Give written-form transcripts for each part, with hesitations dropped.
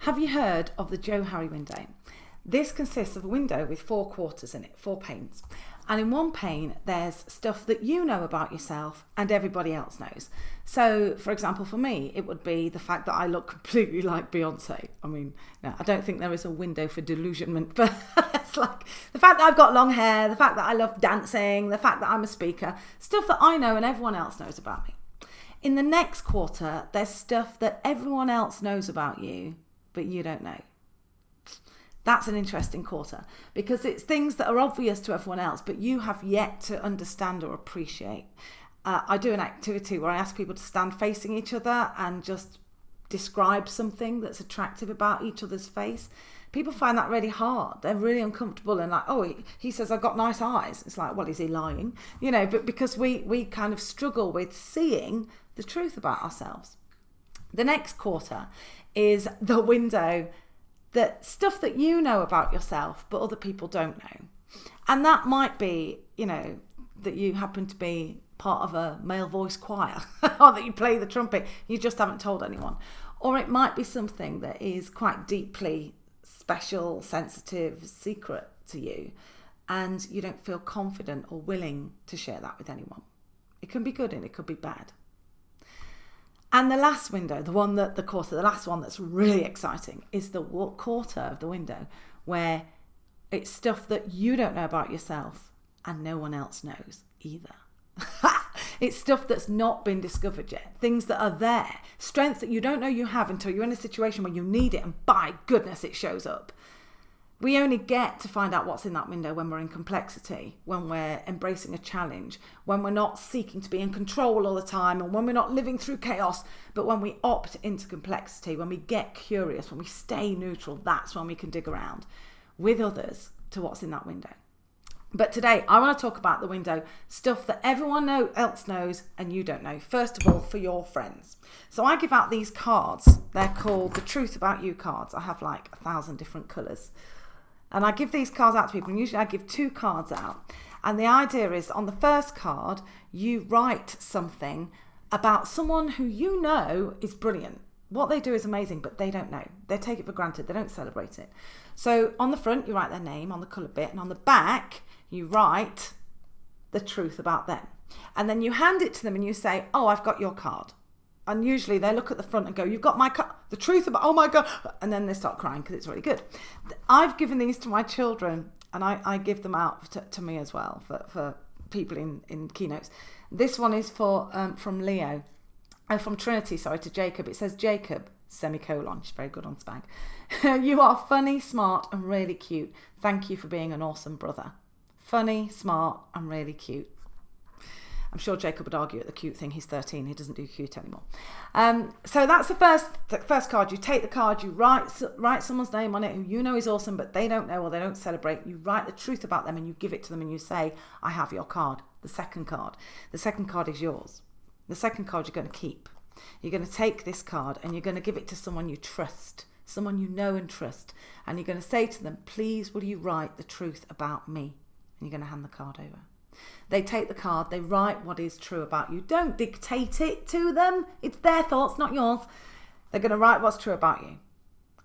Have you heard of the JoHari Window? This consists of a window with 4 quarters in it, 4 panes. And in one pane, there's stuff that you know about yourself and everybody else knows. So, for example, for me, it would be the fact that I look completely like Beyonce. I mean, no, I don't think there is a window for delusionment, but it's like the fact that I've got long hair, the fact that I love dancing, the fact that I'm a speaker, stuff that I know and everyone else knows about me. In the next quarter, there's stuff that everyone else knows about you, but you don't know. That's an interesting quarter because it's things that are obvious to everyone else, but you have yet to understand or appreciate. I do an activity where I ask people to stand facing each other and just describe something that's attractive about each other's face. People find that really hard. They're really uncomfortable and like, oh, he says I've got nice eyes. It's like, well, is he lying? You know, but because we kind of struggle with seeing the truth about ourselves. The next quarter is the window that stuff that you know about yourself, but other people don't know. And that might be, you know, that you happen to be part of a male voice choir or that you play the trumpet, you just haven't told anyone. Or it might be something that is quite deeply special, sensitive, secret to you, and you don't feel confident or willing to share that with anyone. It can be good and it could be bad. And the last window, the last one that's really exciting is the quarter of the window where it's stuff that you don't know about yourself and no one else knows either. It's stuff that's not been discovered yet. Things that are there. Strengths that you don't know you have until you're in a situation where you need it and by goodness it shows up. We only get to find out what's in that window when we're in complexity, when we're embracing a challenge, when we're not seeking to be in control all the time, and when we're not living through chaos, but when we opt into complexity, when we get curious, when we stay neutral, that's when we can dig around with others to what's in that window. But today, I want to talk about the window, stuff that everyone else knows and you don't know. First of all, for your friends. So I give out these cards. They're called the Truth About You cards. I have like 1,000 different colours. And I give these cards out to people, and usually I give 2 cards out. And the idea is on the first card, you write something about someone who you know is brilliant. What they do is amazing, but they don't know. They take it for granted. They don't celebrate it. So on the front, you write their name on the coloured bit, and on the back, you write the truth about them. And then you hand it to them and you say, oh, I've got your card. And usually they look at the front and go, you've got my card, the truth about, oh my God. And then they start crying because it's really good. I've given these to my children and I give them out to me as well for people in keynotes. This one is from Leo, from Trinity, to Jacob. It says, Jacob, semicolon, she's very good on spag. You are funny, smart and really cute. Thank you for being an awesome brother. Funny, smart and really cute. I'm sure Jacob would argue at the cute thing. He's 13. He doesn't do cute anymore. So that's the first card. You take the card, you write someone's name on it who you know is awesome, but they don't know or they don't celebrate. You write the truth about them and you give it to them and you say, I have your card. The second card is yours. The second card you're going to keep. You're going to take this card and you're going to give it to someone you trust, someone you know and trust. And you're going to say to them, please, will you write the truth about me? And you're going to hand the card over. They take the card, they write what is true about you. Don't dictate it to them. It's their thoughts, not yours. They're going to write what's true about you.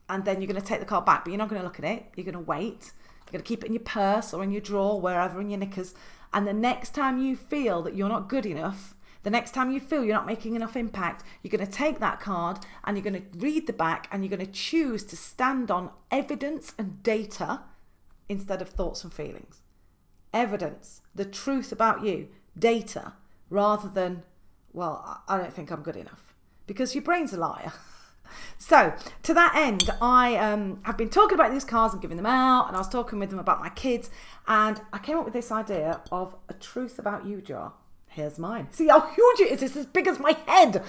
And then you're going to take the card back, but you're not going to look at it. You're going to wait. You're going to keep it in your purse or in your drawer, wherever, in your knickers. And the next time you feel that you're not good enough, the next time you feel you're not making enough impact, you're going to take that card and you're going to read the back and you're going to choose to stand on evidence and data instead of thoughts and feelings. Evidence, the truth about you, data, rather than, well, I don't think I'm good enough, because your brain's a liar. So to that end, I have been talking about these cards and giving them out, and I was talking with them about my kids, and I came up with this idea of a truth about you jar. Here's mine. See how huge it is? It's as big as my head.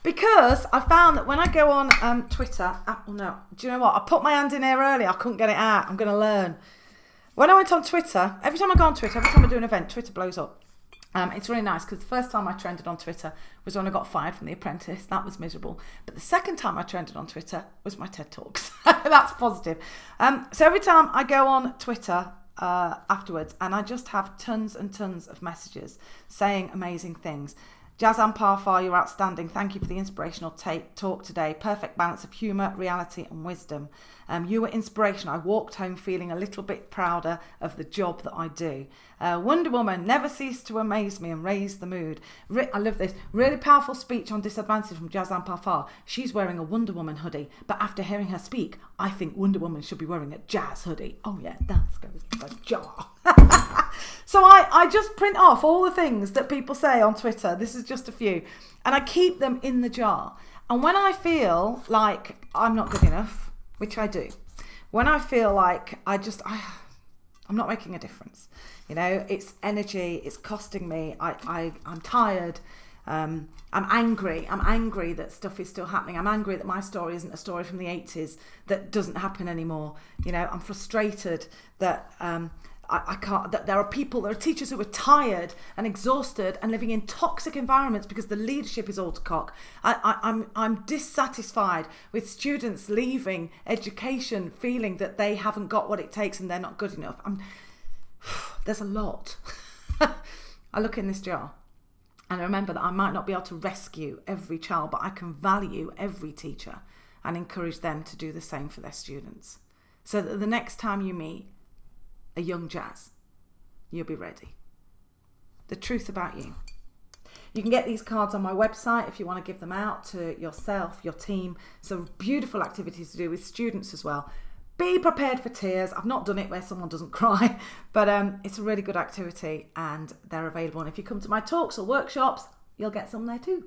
Because I found that when I go on Twitter, do you know what? I put my hand in here earlier. I couldn't get it out. I'm going to learn. When I went on Twitter, every time I go on Twitter, every time I do an event, Twitter blows up. It's really nice because the first time I trended on Twitter was when I got fired from The Apprentice. That was miserable. But the second time I trended on Twitter was my TED Talks. That's positive. So every time I go on Twitter afterwards, and I just have tons and tons of messages saying amazing things. Jazz Ampaw-Farr, you're outstanding. Thank you for the inspirational talk today. Perfect balance of humour, reality and wisdom. You were inspiration. I walked home feeling a little bit prouder of the job that I do. Wonder Woman, never cease to amaze me and raise the mood. I love this. Really powerful speech on disadvantage from Jazz Ampaw-Farr. She's wearing a Wonder Woman hoodie, but after hearing her speak, I think Wonder Woman should be wearing a jazz hoodie. Oh yeah, that's goes to the jar. So I just print off all the things that people say on Twitter. This is just a few. And I keep them in the jar. And when I feel like I'm not good enough, which I do, when I feel like I'm not making a difference, you know, it's energy, it's costing me, I'm tired, I'm angry that stuff is still happening. I'm angry that my story isn't a story from the 80s that doesn't happen anymore. You know, I'm frustrated that I can't, that there are teachers who are tired and exhausted and living in toxic environments because the leadership is all to cock. I'm dissatisfied with students leaving education feeling that they haven't got what it takes and they're not good enough. There's a lot. I look in this jar and I remember that I might not be able to rescue every child, but I can value every teacher and encourage them to do the same for their students. So that the next time you meet a young Jazz, you'll be ready. The truth about you. You can get these cards on my website if you want to give them out to yourself, your team. So beautiful activities to do with students as well. Be prepared for tears. I've not done it where someone doesn't cry, but it's a really good activity and they're available. And if you come to my talks or workshops, you'll get some there too.